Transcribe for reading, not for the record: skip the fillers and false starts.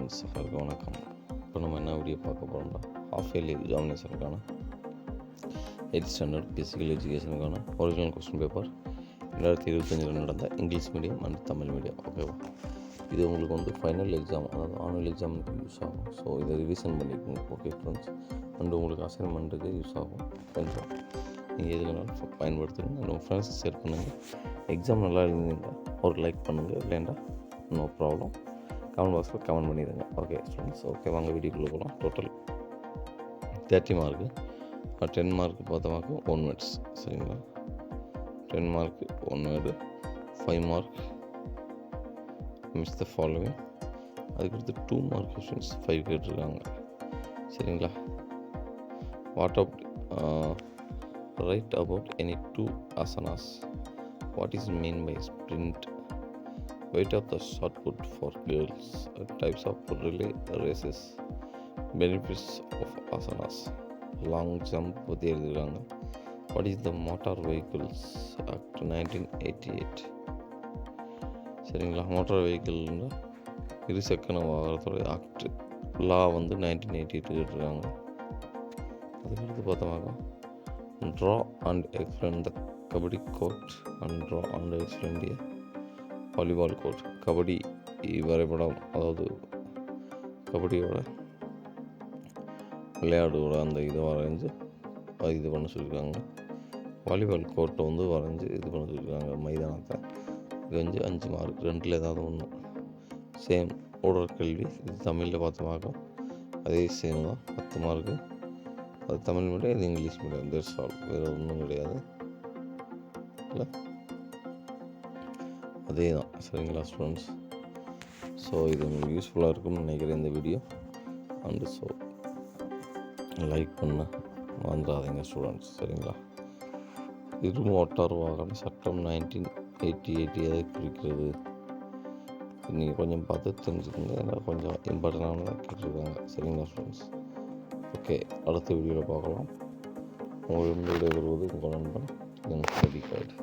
Friends, எல்லாருக்கும் வணக்கம். இப்போ நம்ம என்ன வீடியோ பார்க்க போகிறோம்னா, ஹாஃப் இயர்லி எக்ஸாமினேஷனுக்கான 8th ஸ்டாண்டர்ட் ஃபிசிக்கல் எஜுகேஷனுக்கான ஒரிஜினல் கொஸ்டின் பேப்பர் 2025 நடந்த English medium and Tamil medium. ஓகேவா? இது உங்களுக்கு வந்து ஃபைனல் எக்ஸாம், அதாவது ஆனுவல் எக்ஸாமுக்கு யூஸ் ஆகும். ஸோ இதை ரிவிஷன் பண்ணிக்கோங்க. ஓகே ஃப்ரெண்ட்ஸ், அண்ட் உங்களுக்கு அசைன்மெண்ட்டுக்கு யூஸ் ஆகும். கொஞ்சம் நீங்கள் எதுக்குனாலும் பயன்படுத்துங்க. உங்கள் ஃப்ரெண்ட்ஸுக்கு ஷேர் பண்ணுங்கள். எக்ஸாம் நல்லா எழுதிங்கன்னா ஒரு லைக் பண்ணுங்கள், இல்லைண்டா நோ ப்ராப்ளம், கமெண்ட் பாக்ஸில் கமெண்ட் பண்ணிடுங்க. ஓகே ஃப்ரெண்ட்ஸ், ஓகே வாங்க வீடியோக்குள்ளே போகலாம். Total 30 mark. 10 மார்க்கு பார்த்தோமாக்கு 1 வேர்ட்ஸ், சரிங்களா? 10 mark 1 word, 5 mark miss the following. அதுக்கடுத்து 2 மார்க் கொஸ்டின்ஸ் 5 கேட்டிருக்காங்க, சரிங்களா? What up right about any 2 asanas. What is mean by sprint? Weight of the shot put for girls, types of relay races, benefits of asanas, long jump பற்றி எழுதுகிறாங்க. What is the Motor Vehicles Act 1988? சரிங்களா? Motor வெஹிக்கிள்னா இருசக்கர வாகனத்தோட act லா வந்து 1988 கேட்டிருக்காங்க. அதுக்கடுத்து பார்த்தோம்னா draw and explain the kabaddi court and draw and explain the volleyball court. Kabaddi வரைபடம், அதாவது கபடியோட விளையாடோட அந்த இதை வரைஞ்சி இது பண்ண சொல்லியிருக்காங்க. வாலிபால் கோர்ட்டை வந்து வரைஞ்சி இது பண்ண சொல்லியிருக்காங்க, மைதானத்தை. இது வந்து 5 மார்க், 2ல் ஏதாவது ஒன்று. சேம் உடற்கல்வி, இது தமிழில் பார்த்தோமாக்கும் அதே சேம் தான், 10 மார்க்கு. அது தமிழ் மீடியம், இது இங்கிலீஷ் மீடியம். தட்ஸ் ஆல், வேறு ஒன்றும் கிடையாது, இல்லை அதே தான், சரிங்களா ஸ்டூடெண்ட்ஸ்? ஸோ இது உங்களுக்கு யூஸ்ஃபுல்லாக இருக்கும்னு நினைக்கிறேன் இந்த வீடியோ. அண்டு ஸோ லைக் பண்ண மறந்துடாதீங்க ஸ்டூடெண்ட்ஸ், சரிங்களா? இரு மோட்டார் வாகன சட்டம் 1988 எதை குறிக்கிறது? நீங்கள் கொஞ்சம் பார்த்து தெரிஞ்சுக்கோங்க, ஏன்னா கொஞ்சம் இம்பார்ட்டண்டான கேட்டிருக்காங்க, சரிங்களா ஸ்டூடெண்ட்ஸ்? ஓகே, அடுத்த வீடியோவில் பார்க்கலாம். உங்களிடம் விடைபெறுவது உங்கள் நண்பன் என் ஸ்டடி கைடு.